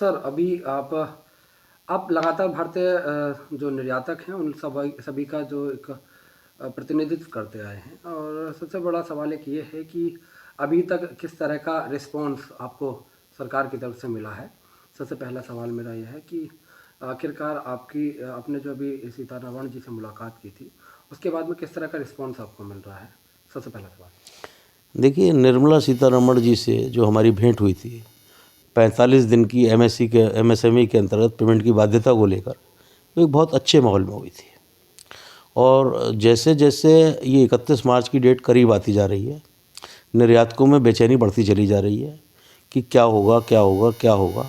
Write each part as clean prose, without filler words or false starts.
Sir अभी आप लगातार भारतीय जो निर्यातक हैं उन सभी का जो एक प्रतिनिधित्व करते आए हैं और सबसे बड़ा सवाल एक ये है कि अभी तक किस तरह का रिस्पॉन्स आपको सरकार की तरफ से मिला है। सबसे पहला सवाल मेरा यह है कि आखिरकार आपने जो अभी सीतारमण जी से मुलाकात की थी उसके बाद में किस तरह का रिस्पॉन्स आपको मिल रहा है। सबसे पहला सवाल। देखिए, निर्मला सीतारमण जी से जो हमारी भेंट हुई थी 45 दिन की एमएसएमई के अंतर्गत पेमेंट की बाध्यता को लेकर, वो एक बहुत अच्छे माहौल में हुई थी। और जैसे जैसे ये 31 मार्च की डेट करीब आती जा रही है, निर्यातकों में बेचैनी बढ़ती चली जा रही है कि क्या होगा क्या होगा क्या होगा।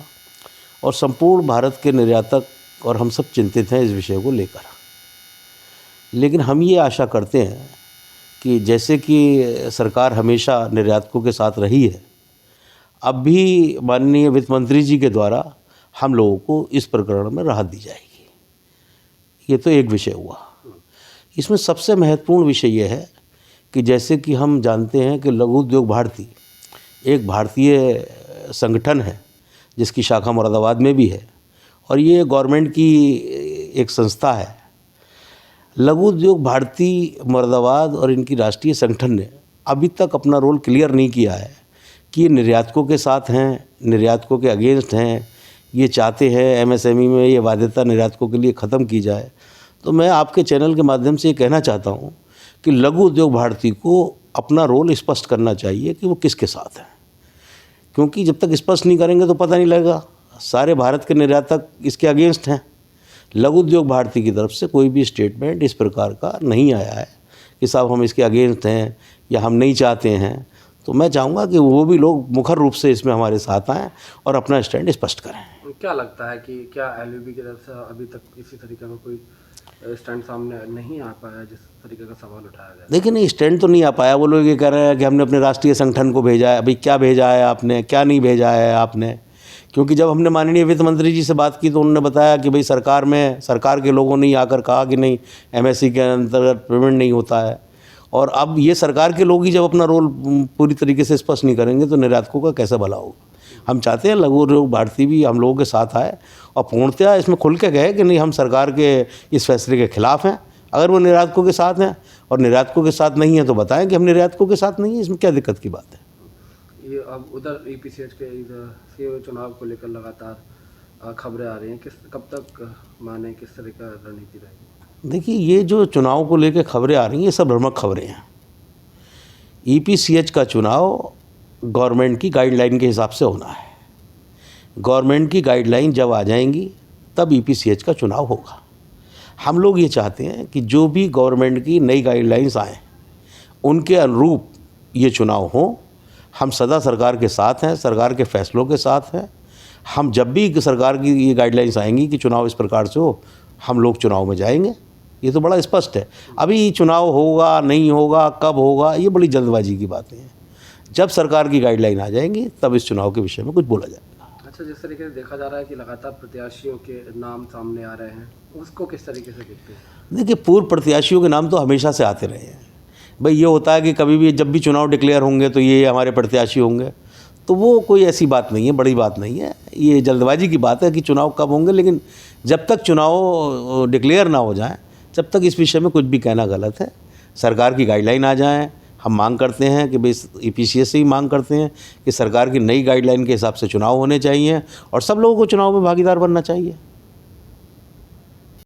और संपूर्ण भारत के निर्यातक और हम सब चिंतित हैं इस विषय को लेकर। लेकिन हम ये आशा करते हैं कि जैसे कि सरकार हमेशा निर्यातकों के साथ रही है, अब भी माननीय वित्त मंत्री जी के द्वारा हम लोगों को इस प्रकरण में राहत दी जाएगी। ये तो एक विषय हुआ। इसमें सबसे महत्वपूर्ण विषय यह है कि जैसे कि हम जानते हैं कि लघु उद्योग भारती एक भारतीय संगठन है जिसकी शाखा मुरादाबाद में भी है और ये गवर्नमेंट की एक संस्था है। लघु उद्योग भारती मुरादाबाद और इनकी राष्ट्रीय संगठन ने अभी तक अपना रोल क्लियर नहीं किया है कि ये निर्यातकों के साथ हैं, निर्यातकों के अगेंस्ट हैं, ये चाहते हैं एमएसएमई में ये बाध्यता निर्यातकों के लिए ख़त्म की जाए। तो मैं आपके चैनल के माध्यम से ये कहना चाहता हूँ कि लघु उद्योग भारती को अपना रोल स्पष्ट करना चाहिए कि वो किसके साथ है, क्योंकि जब तक स्पष्ट नहीं करेंगे तो पता नहीं लगेगा। सारे भारत के निर्यातक इसके अगेंस्ट हैं। लघु उद्योग भारती की तरफ से कोई भी स्टेटमेंट इस प्रकार का नहीं आया है कि साहब हम इसके अगेंस्ट हैं या हम नहीं चाहते हैं। तो मैं चाहूँगा कि वो भी लोग मुखर रूप से इसमें हमारे साथ आएँ और अपना स्टैंड स्पष्ट करें। क्या लगता है कि क्या एलयूबी की तरफ से अभी तक इसी तरीके का कोई स्टैंड सामने नहीं आ पाया जिस तरीके का सवाल उठाया गया? देखिए, नहीं, स्टैंड तो नहीं आ पाया। वो लोग ये कह रहे हैं कि हमने अपने राष्ट्रीय संगठन को भेजा है। अभी क्या भेजा है आपने, क्या नहीं भेजा है आपने? क्योंकि जब हमने माननीय वित्त मंत्री जी से बात की तो उन्होंने बताया कि भाई सरकार के लोगों ने आकर कहा कि नहीं, एमएससी के अंतर्गत पेमेंट नहीं होता है। और अब ये सरकार के लोग ही जब अपना रोल पूरी तरीके से स्पष्ट नहीं करेंगे तो निर्यातकों का कैसे भला होगा। हम चाहते हैं लघु उद्योग भारती भी हम लोगों के साथ आए और पूर्णतया इसमें खुल के कहे कि नहीं, हम सरकार के इस फैसले के खिलाफ़ हैं। अगर वो निर्यातकों के साथ हैं और निर्यातकों के साथ नहीं है तो बताएं कि हम निर्यातकों के साथ नहीं हैं। इसमें क्या दिक्कत की बात है? ये अब उधर ईपीसीएच के सीओ चुनाव को लेकर लगातार खबरें आ रही हैं, कब तक माने, किस तरह का रणनीति रहेगी? देखिए, ये जो चुनाव को लेकर खबरें आ रही हैं ये सब भ्रामक खबरें हैं। ईपीसीएच का चुनाव गवर्नमेंट की गाइडलाइन के हिसाब से होना है। गवर्नमेंट की गाइडलाइन जब आ जाएंगी तब ईपीसीएच का चुनाव होगा। हम लोग ये चाहते हैं कि जो भी गवर्नमेंट की नई गाइडलाइंस आएँ उनके अनुरूप ये चुनाव हो। हम सदा सरकार के साथ हैं, सरकार के फैसलों के साथ हैं। हम जब भी सरकार की ये गाइडलाइंस आएंगी कि चुनाव इस प्रकार से हो, हम लोग चुनाव में जाएंगे। ये तो बड़ा स्पष्ट है। अभी चुनाव होगा नहीं होगा, कब होगा, ये बड़ी जल्दबाजी की बातें हैं। जब सरकार की गाइडलाइन आ जाएंगी तब इस चुनाव के विषय में कुछ बोला जाएगा। अच्छा, जिस तरीके से देखा जा रहा है कि लगातार प्रत्याशियों के नाम सामने आ रहे हैं, उसको किस तरीके से देखते हैं? देखिए, पूर्व प्रत्याशियों के नाम तो हमेशा से आते रहे हैं। भाई ये होता है कि कभी भी जब भी चुनाव डिक्लेयर होंगे तो ये हमारे प्रत्याशी होंगे, तो वो कोई ऐसी बात नहीं है, बड़ी बात नहीं है। ये जल्दबाजी की बात है कि चुनाव कब होंगे, लेकिन जब तक चुनाव डिक्लेयर ना हो जाए जब तक इस विषय में कुछ भी कहना गलत है। सरकार की गाइडलाइन आ जाए, हम मांग करते हैं कि भाई ईपीसीएस से ही मांग करते हैं कि सरकार की नई गाइडलाइन के हिसाब से चुनाव होने चाहिए और सब लोगों को चुनाव में भागीदार बनना चाहिए।